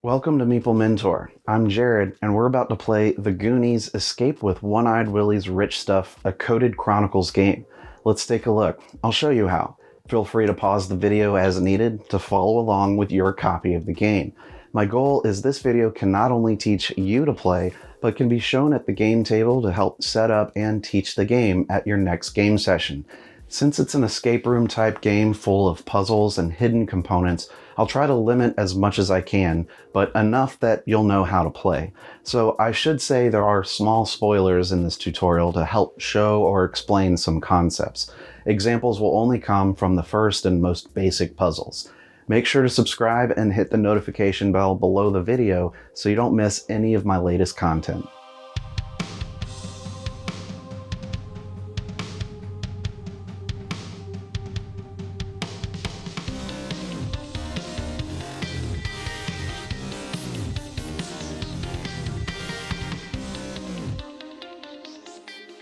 Welcome to Meeple Mentor. I'm Jared, and we're about to play The Goonies Escape with One-Eyed Willy's Rich Stuff, a Coded Chronicles game. Let's take a look. I'll show you how. Feel free to pause the video as needed to follow along with your copy of the game. My goal is this video can not only teach you to play, but can be shown at the game table to help set up and teach the game at your next game session. Since it's an escape room type game full of puzzles and hidden components, I'll try to limit as much as I can, but enough that you'll know how to play. So I should say there are small spoilers in this tutorial to help show or explain some concepts. Examples will only come from the first and most basic puzzles. Make sure to subscribe and hit the notification bell below the video so you don't miss any of my latest content.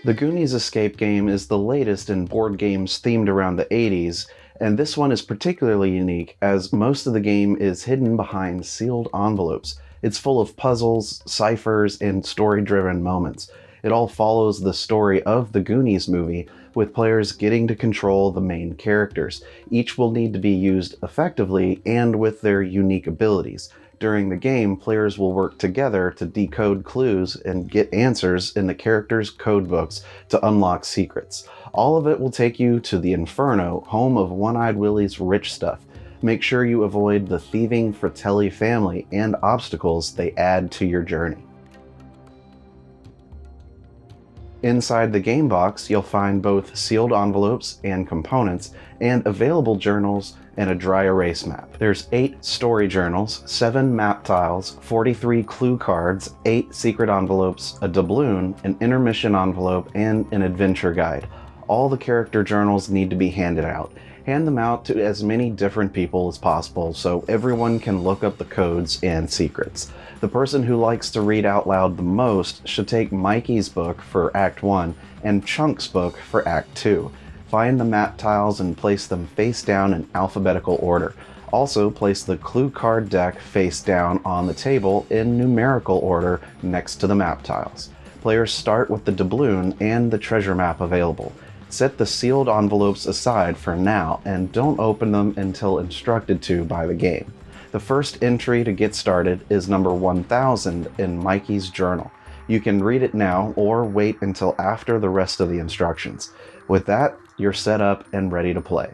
The Goonies Escape game is the latest in board games themed around the 80s, and this one is particularly unique as most of the game is hidden behind sealed envelopes. It's full of puzzles, ciphers, and story-driven moments. It all follows the story of the Goonies movie, with players getting to control the main characters. Each will need to be used effectively and with their unique abilities. During the game, players will work together to decode clues and get answers in the characters' codebooks to unlock secrets. All of it will take you to the Inferno, home of One-Eyed Willy's rich stuff. Make sure you avoid the thieving Fratellis family and obstacles they add to your journey. Inside the game box, you'll find both sealed envelopes and components, and available journals and a dry erase map. There's 8 story journals, 7 map tiles, 43 clue cards, 8 secret envelopes, a doubloon, an intermission envelope, and an adventure guide. All the character journals need to be handed out. Hand them out to as many different people as possible so everyone can look up the codes and secrets. The person who likes to read out loud the most should take Mikey's book for Act 1 and Chunk's book for Act 2. Find the map tiles and place them face down in alphabetical order. Also, place the clue card deck face down on the table in numerical order next to the map tiles. Players start with the doubloon and the treasure map available. Set the sealed envelopes aside for now and don't open them until instructed to by the game. The first entry to get started is number 1000 in Mikey's journal. You can read it now or wait until after the rest of the instructions. With that, you're set up and ready to play.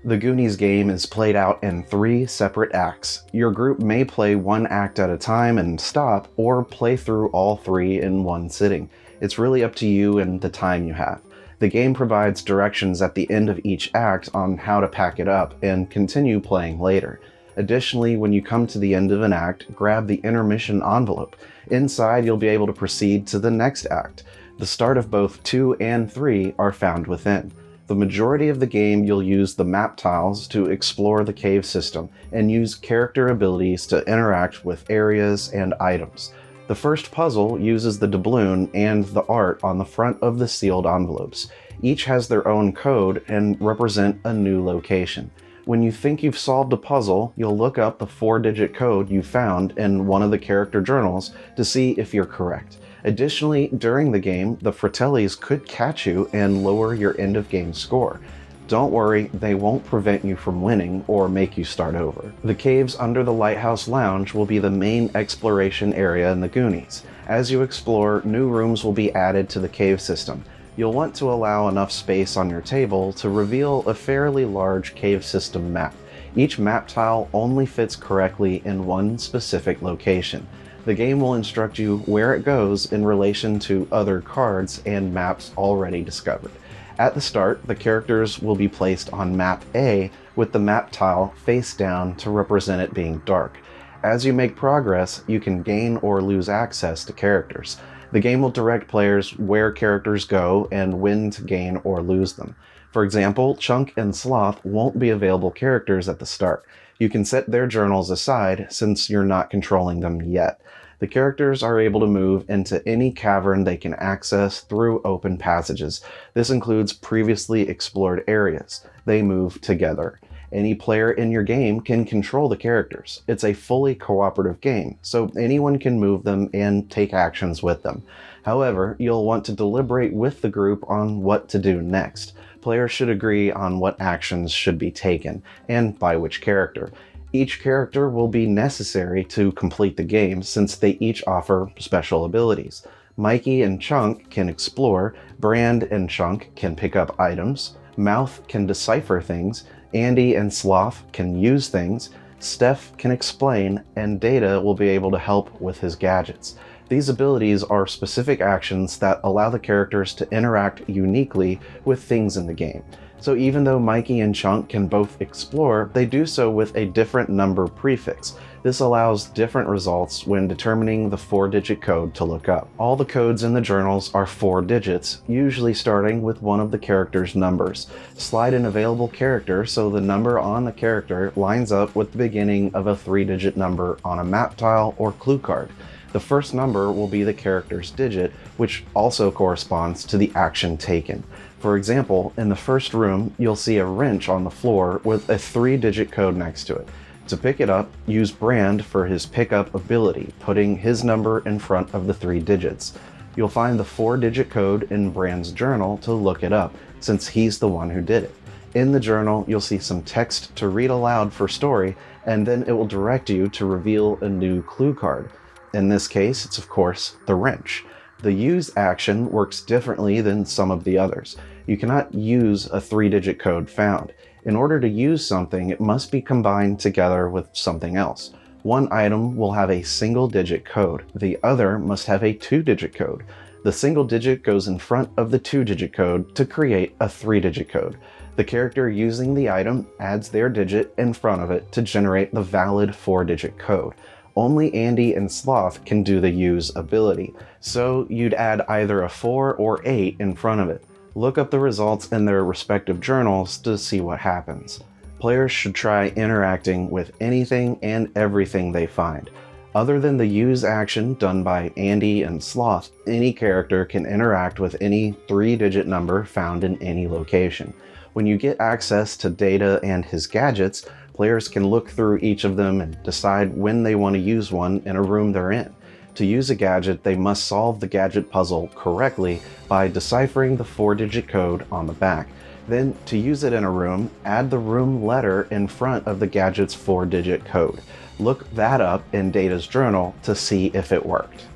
The Goonies game is played out in 3 separate acts. Your group may play one act at a time and stop, or play through all 3 in one sitting. It's really up to you and the time you have. The game provides directions at the end of each act on how to pack it up and continue playing later. Additionally, when you come to the end of an act, grab the intermission envelope. Inside, you'll be able to proceed to the next act. The start of both 2 and 3 are found within. The majority of the game you'll use the map tiles to explore the cave system and use character abilities to interact with areas and items. The first puzzle uses the doubloon and the art on the front of the sealed envelopes. Each has their own code and represent a new location. When you think you've solved a puzzle, you'll look up the 4-digit code you found in one of the character journals to see if you're correct. Additionally, during the game, the Fratellis could catch you and lower your end-of-game score. Don't worry, they won't prevent you from winning or make you start over. The caves under the Lighthouse Lounge will be the main exploration area in the Goonies. As you explore, new rooms will be added to the cave system. You'll want to allow enough space on your table to reveal a fairly large cave system map. Each map tile only fits correctly in one specific location. The game will instruct you where it goes in relation to other cards and maps already discovered. At the start, the characters will be placed on map A with the map tile face down to represent it being dark. As you make progress, you can gain or lose access to characters. The game will direct players where characters go and when to gain or lose them. For example, Chunk and Sloth won't be available characters at the start. You can set their journals aside since you're not controlling them yet. The characters are able to move into any cavern they can access through open passages. This includes previously explored areas. They move together. Any player in your game can control the characters. It's a fully cooperative game, so anyone can move them and take actions with them. However, you'll want to deliberate with the group on what to do next. Players should agree on what actions should be taken, and by which character. Each character will be necessary to complete the game since they each offer special abilities. Mikey and Chunk can explore, Brand and Chunk can pick up items, Mouth can decipher things, Andy and Sloth can use things, Steph can explain, and Data will be able to help with his gadgets. These abilities are specific actions that allow the characters to interact uniquely with things in the game. So even though Mikey and Chunk can both explore, they do so with a different number prefix. This allows different results when determining the 4-digit code to look up. All the codes in the journals are 4 digits, usually starting with one of the character's numbers. Slide an available character so the number on the character lines up with the beginning of a 3-digit number on a map tile or clue card. The first number will be the character's digit, which also corresponds to the action taken. For example, in the first room, you'll see a wrench on the floor with a 3-digit code next to it. To pick it up, use Brand for his pickup ability, putting his number in front of the 3 digits. You'll find the 4-digit code in Brand's journal to look it up, since he's the one who did it. In the journal, you'll see some text to read aloud for story, and then it will direct you to reveal a new clue card. In this case, it's of course the wrench. The use action works differently than some of the others. You cannot use a 3-digit code found. In order to use something, it must be combined together with something else. One item will have a single-digit code. The other must have a 2-digit code. The single digit goes in front of the 2-digit code to create a 3-digit code. The character using the item adds their digit in front of it to generate the valid 4-digit code. Only Andy and Sloth can do the use ability, so you'd add either a 4 or 8 in front of it. Look up the results in their respective journals to see what happens. Players should try interacting with anything and everything they find. Other than the use action done by Andy and Sloth, any character can interact with any 3-digit number found in any location. When you get access to Data and his gadgets, players can look through each of them and decide when they want to use one in a room they're in. To use a gadget, they must solve the gadget puzzle correctly by deciphering the 4-digit code on the back. Then, to use it in a room, add the room letter in front of the gadget's 4-digit code. Look that up in Data's journal to see if it worked.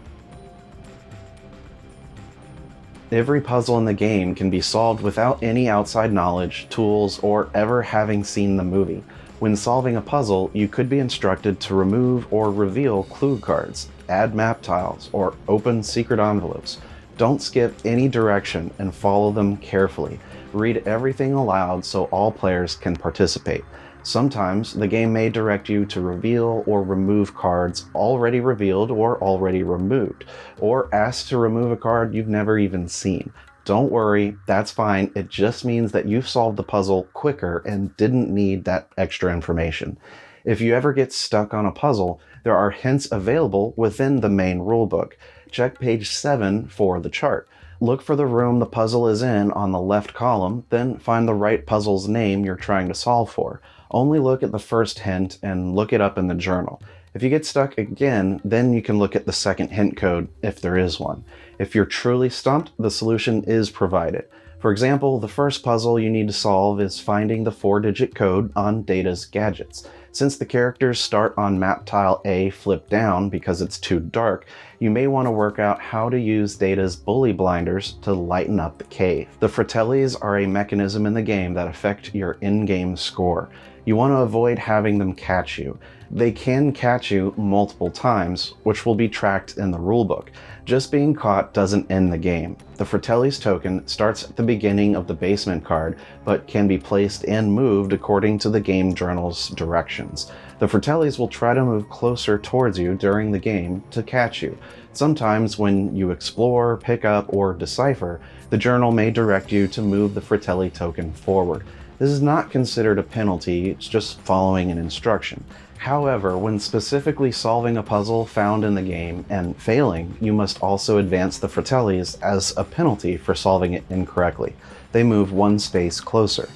Every puzzle in the game can be solved without any outside knowledge, tools, or ever having seen the movie. When solving a puzzle, you could be instructed to remove or reveal clue cards, add map tiles, or open secret envelopes. Don't skip any direction and follow them carefully. Read everything aloud so all players can participate. Sometimes the game may direct you to reveal or remove cards already revealed or already removed, or ask to remove a card you've never even seen. Don't worry, that's fine. It just means that you've solved the puzzle quicker and didn't need that extra information. If you ever get stuck on a puzzle, there are hints available within the main rulebook. Check page 7 for the chart. Look for the room the puzzle is in on the left column, then find the right puzzle's name you're trying to solve for. Only look at the first hint and look it up in the journal. If you get stuck again, then you can look at the second hint code if there is one. If you're truly stumped, the solution is provided. For example, the first puzzle you need to solve is finding the 4-digit code on Data's gadgets. Since the characters start on map tile A flipped down because it's too dark, you may want to work out how to use Data's bully blinders to lighten up the cave. The Fratellis are a mechanism in the game that affect your in-game score. You want to avoid having them catch you. They can catch you multiple times, which will be tracked in the rulebook. Just being caught doesn't end the game. The Fratellis token starts at the beginning of the basement card, but can be placed and moved according to the game journal's directions. The Fratellis will try to move closer towards you during the game to catch you. Sometimes when you explore, pick up, or decipher, the journal may direct you to move the Fratelli token forward. This is not considered a penalty, it's just following an instruction. However, when specifically solving a puzzle found in the game and failing, you must also advance the Fratellis as a penalty for solving it incorrectly. They move one space closer.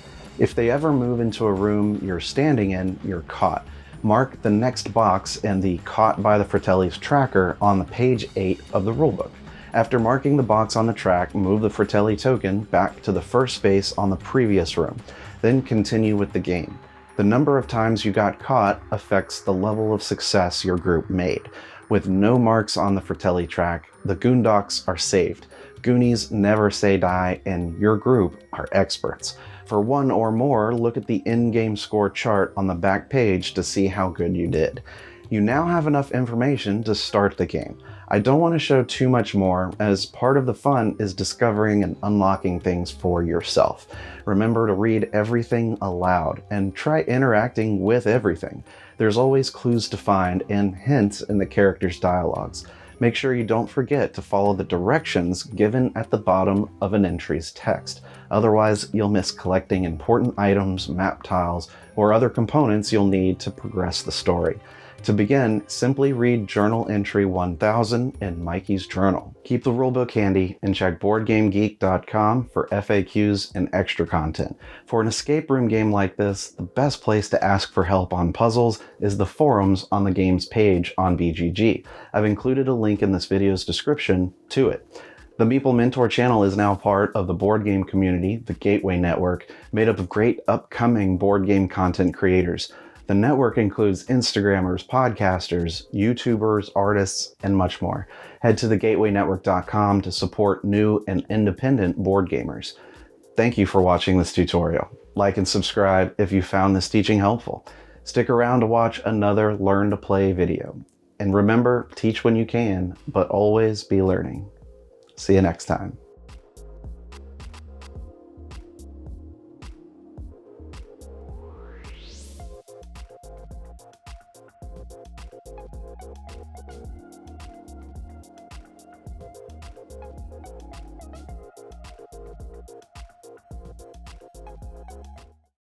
If they ever move into a room you're standing in, you're caught. Mark the next box in the Caught by the Fratellis tracker on the page 8 of the rulebook. After marking the box on the track, move the Fratelli token back to the first space on the previous room. Then continue with the game. The number of times you got caught affects the level of success your group made. With no marks on the Fratelli track, the Goondocks are saved. Goonies never say die, and your group are experts. For one or more, look at the in-game score chart on the back page to see how good you did. You now have enough information to start the game. I don't want to show too much more, as part of the fun is discovering and unlocking things for yourself. Remember to read everything aloud, and try interacting with everything. There's always clues to find and hints in the characters' dialogues. Make sure you don't forget to follow the directions given at the bottom of an entry's text. Otherwise, you'll miss collecting important items, map tiles, or other components you'll need to progress the story. To begin, simply read Journal Entry 1000 in Mikey's journal. Keep the rulebook handy and check BoardGameGeek.com for FAQs and extra content. For an escape room game like this, the best place to ask for help on puzzles is the forums on the game's page on BGG. I've included a link in this video's description to it. The Meeple Mentor channel is now part of the board game community, the Gateway Network, made up of great upcoming board game content creators. The network includes Instagrammers, podcasters, YouTubers, artists, and much more. Head to thegatewaynetwork.com to support new and independent board gamers. Thank you for watching this tutorial. Like and subscribe if you found this teaching helpful. Stick around to watch another Learn to Play video. And remember, teach when you can, but always be learning. See you next time.